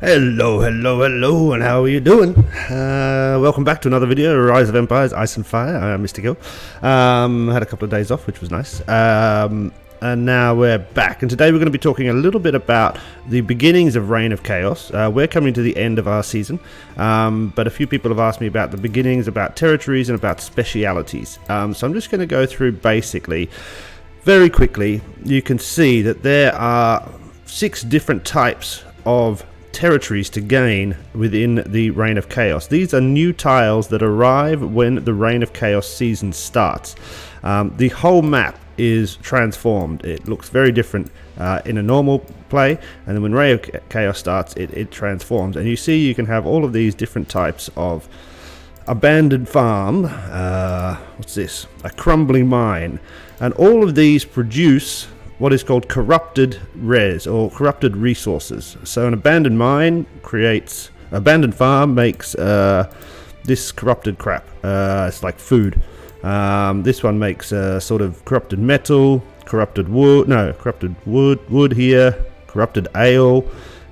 Hello, and how are you doing? Welcome back to another video, Rise of Empires, Ice and Fire. I'm Mr. Gill. Had a couple of days off, which was nice. And now we're back, and today we're going to be talking a little bit about the beginnings of Reign of Chaos. We're coming to the end of our season, but a few people have asked me about the beginnings, about territories, and about specialities. So I'm just going to go through basically, very quickly. You can see that there are 6 different types of territories to gain within the Reign of Chaos. These are new tiles that arrive when the Reign of Chaos season starts. The whole map is transformed. It looks very different in a normal play, and then when Reign of Chaos starts, it transforms. And you see you can have all of these different types of abandoned farm, what's this? A crumbling mine, and all of these produce what is called corrupted res, or corrupted resources. So an abandoned mine creates, abandoned farm makes this corrupted crap. It's like food. This one makes sort of corrupted metal, corrupted wood here, corrupted ale.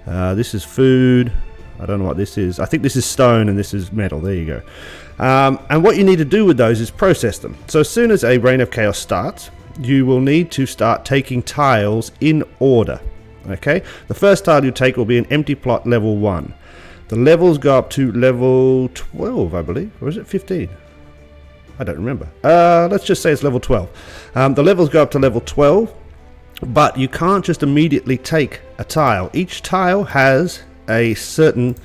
This is food. I don't know what this is. I think this is stone and this is metal. There you go. And what you need to do with those is process them. So as soon as a Reign of Chaos starts, you will need to start taking tiles in order. Okay, the first tile you take will be an empty plot level 1. The levels go up to level 12, I believe, or is it 15? I don't remember. Let's just say it's level 12. The levels go up to level 12, but you can't just immediately take a tile. Each tile has a certain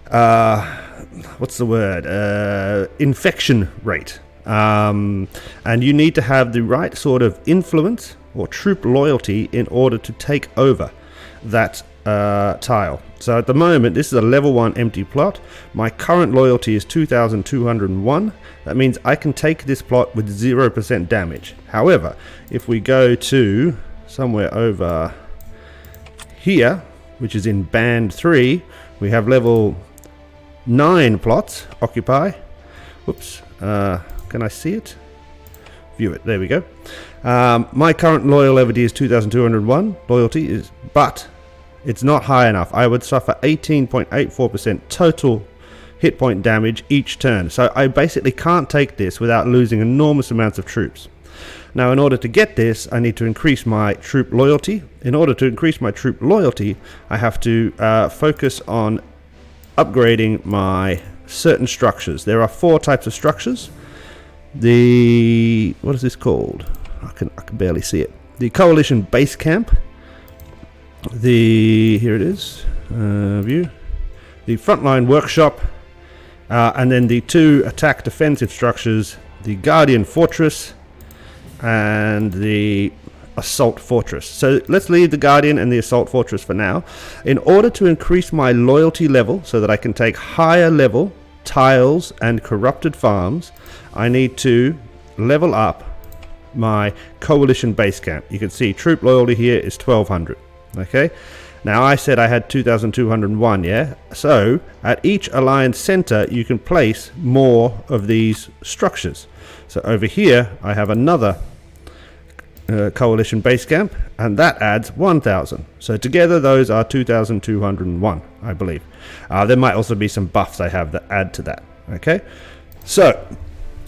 what's the word? Infection rate. And you need to have the right sort of influence or troop loyalty in order to take over that tile. So at the moment, this is a level 1 empty plot. My current loyalty is 2,201. That means I can take this plot with 0% damage. However, if we go to somewhere over here, which is in band 3, we have level 9 plots occupy. Whoops. Can I see it? View it. There we go. My current loyalty is 2,201. Loyalty is, but it's not high enough. I would suffer 18.84% total hit point damage each turn. So I basically can't take this without losing enormous amounts of troops. Now, in order to get this, I need to increase my troop loyalty. In order to increase my troop loyalty, I have to focus on upgrading my certain structures. There are 4 types of structures. What is this called? I can barely see it. The Coalition Base Camp. Here it is. View. The Frontline Workshop. And then the 2 attack defensive structures. The Guardian Fortress and the Assault Fortress. So let's leave the Guardian and the Assault Fortress for now. In order to increase my loyalty level so that I can take higher level tiles and corrupted farms, I need to level up my Coalition Base Camp. You can see troop loyalty here is 1,200. Okay, now I said I had 2,201, yeah? So at each alliance center you can place more of these structures. So over here I have another Coalition Base Camp, and that adds 1,000. So together those are 2,201, I believe. There might also be some buffs I have that add to that. Okay, so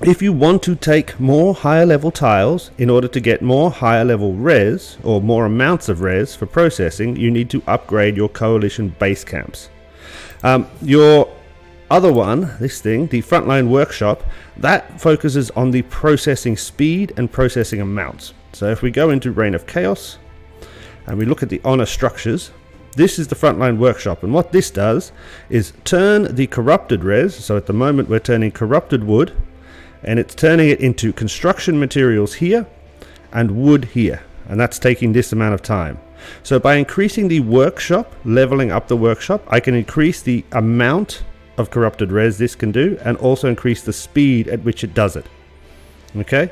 if you want to take more higher level tiles in order to get more higher level res, or more amounts of res for processing, you need to upgrade your Coalition Base Camps. Your other one, this thing, the Frontline Workshop, that focuses on the processing speed and processing amounts. So if we go into Reign of Chaos and we look at the honor structures, this is the Frontline Workshop, and what this does is turn the corrupted res. So at the moment we're turning corrupted wood, and it's turning it into construction materials here and wood here, and that's taking this amount of time. So by increasing the workshop, leveling up the workshop, I can increase the amount of corrupted res this can do, and also increase the speed at which it does it. Okay,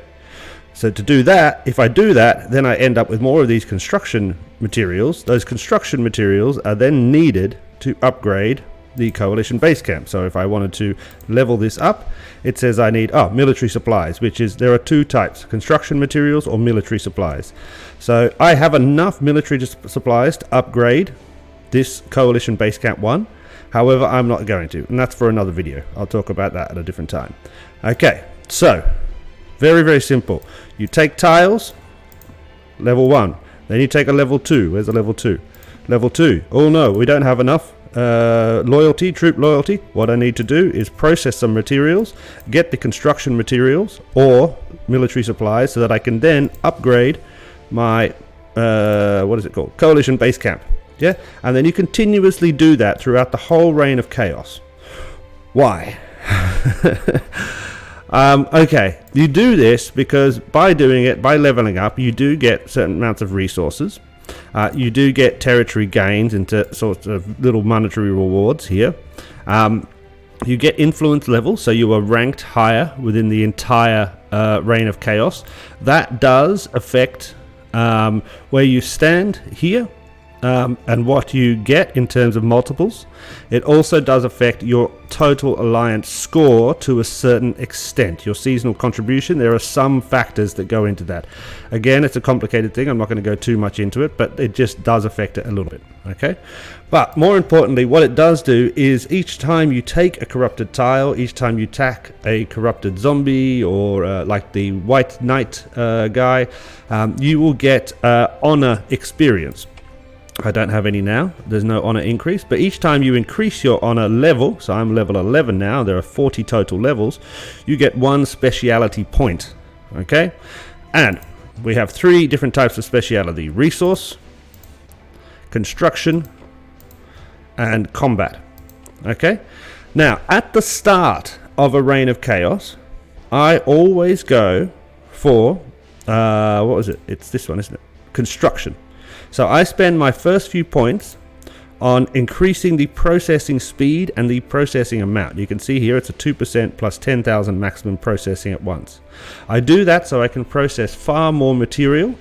so to do that, if I do that, then I end up with more of these construction materials. Those construction materials are then needed to upgrade the Coalition Base Camp. So if I wanted to level this up, it says I need military supplies, which is, there are 2 types, construction materials or military supplies. So I have enough military supplies to upgrade this Coalition Base Camp 1. However, I'm not going to, and that's for another video. I'll talk about that at a different time. Okay, so very, very simple. You take tiles, level 1. Then you take a level 2. Where's the level 2? Level 2. Oh no, we don't have enough. Loyalty, troop loyalty. What I need to do is process some materials, get the construction materials or military supplies so that I can then upgrade my, what is it called? Coalition Base Camp. Yeah, and then you continuously do that throughout the whole reign of chaos. Why? Okay, you do this because by doing it, by leveling up, you do get certain amounts of resources. You do get territory gains into sorts of little monetary rewards here. You get influence levels, so you are ranked higher within the entire reign of chaos. That does affect where you stand here. And what you get in terms of multiples. It also does affect your total alliance score to a certain extent. Your seasonal contribution, there are some factors that go into that. Again, it's a complicated thing. I'm not going to go too much into it, but it just does affect it a little bit. Okay, but more importantly, what it does do is each time you take a corrupted tile, each time you attack a corrupted zombie or like the White Knight guy, you will get honor experience. I don't have any now. There's no honor increase, but each time you increase your honor level, so I'm level 11 now, there are 40 total levels, you get 1 speciality point. Okay, and we have 3 different types of speciality: resource, construction, and combat. Okay, now at the start of a reign of chaos, I always go for what was it? It's this one, isn't it? Construction. So I spend my first few points on increasing the processing speed and the processing amount. You can see here it's a 2% plus 10,000 maximum processing at once. I do that so I can process far more material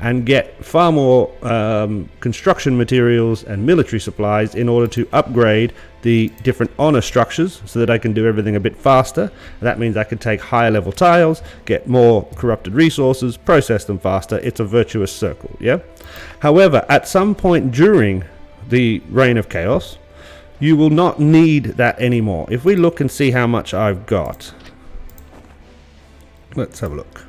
and get far more construction materials and military supplies in order to upgrade the different honor structures so that I can do everything a bit faster. That means I can take higher level tiles, get more corrupted resources, process them faster. It's a virtuous circle, yeah? However, at some point during the reign of chaos, you will not need that anymore. If we look and see how much I've got, let's have a look.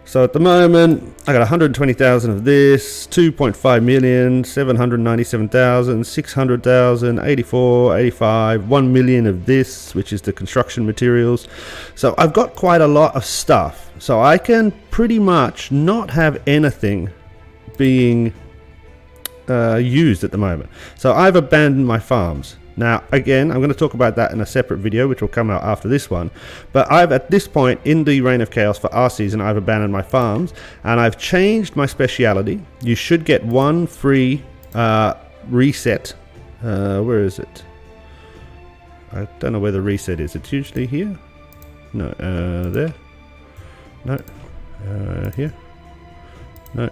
So at the moment, I got 120,000 of this, 2.5 million, 797,000, 600,000, 84, 85, 1 million of this, which is the construction materials. So I've got quite a lot of stuff. So I can pretty much not have anything being used at the moment. So I've abandoned my farms. Now, again, I'm going to talk about that in a separate video, which will come out after this one. But I've, at this point in the Reign of Chaos for our season, I've abandoned my farms, and I've changed my speciality. You should get 1 free reset. Where is it? I don't know where the reset is. It's usually here. No, there. No, here. No,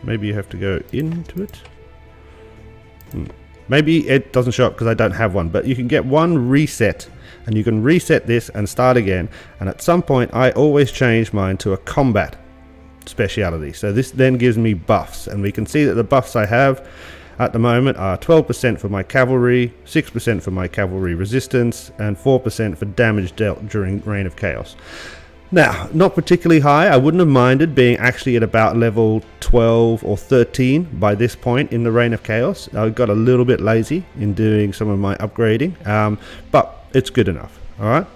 maybe you have to go into it. Maybe it doesn't show up because I don't have one, but you can get 1 reset and you can reset this and start again. And at some point I always change mine to a combat speciality. So this then gives me buffs, and we can see that the buffs I have at the moment are 12% for my cavalry, 6% for my cavalry resistance, and 4% for damage dealt during Reign of Chaos. Now, not particularly high. I wouldn't have minded being actually at about level 12 or 13 by this point in the Reign of Chaos. I got a little bit lazy in doing some of my upgrading, but it's good enough. All right.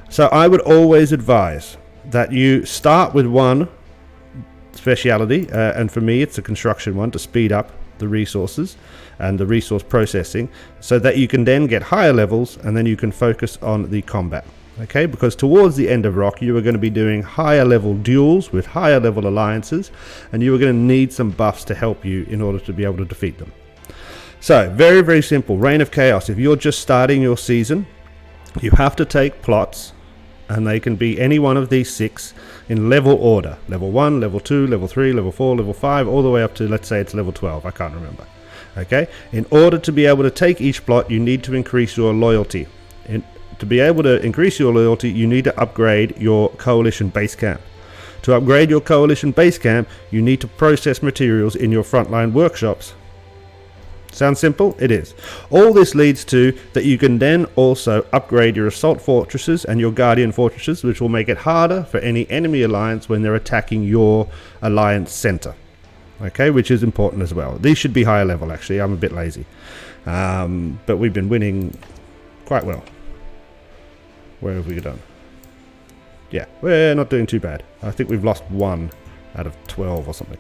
So I would always advise that you start with 1 speciality, and for me it's a construction one to speed up the resources and the resource processing, so that you can then get higher levels and then you can focus on the combat. Okay, because towards the end of RoC, you are going to be doing higher level duels with higher level alliances, and you are going to need some buffs to help you in order to be able to defeat them. So, very, very simple. Reign of Chaos. If you're just starting your season, you have to take plots, and they can be any one of these 6 in level order. Level 1, level 2, level 3, level 4, level 5, all the way up to, let's say it's level 12. I can't remember. Okay, in order to be able to take each plot, you need to increase your loyalty. To be able to increase your loyalty, you need to upgrade your Coalition Base Camp. To upgrade your Coalition Base Camp, you need to process materials in your Frontline Workshops Sounds simple? It is. All this leads to that you can then also upgrade your assault fortresses and your guardian fortresses, which will make it harder for any enemy alliance when they're attacking your alliance center. Okay, which is important as well. These should be higher level, actually. I'm a bit lazy. But we've been winning quite well. Where have we done? Yeah, we're not doing too bad. I think we've lost 1 out of 12 or something.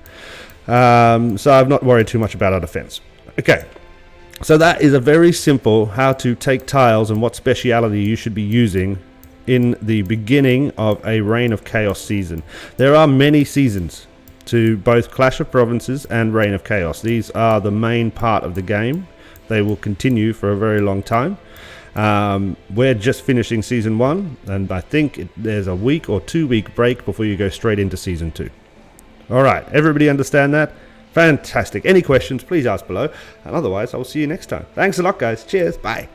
So I've not worried too much about our defense. Okay, so that is a very simple how to take tiles and what speciality you should be using in the beginning of a Reign of Chaos season. There are many seasons to both Clash of Provinces and Reign of Chaos. These are the main part of the game. They will continue for a very long time. We're just finishing Season 1, and I think there's a week or 2 week break before you go straight into Season 2. Alright, everybody understand that? Fantastic. Any questions, please ask below. And otherwise, I'll see you next time. Thanks a lot, guys. Cheers. Bye.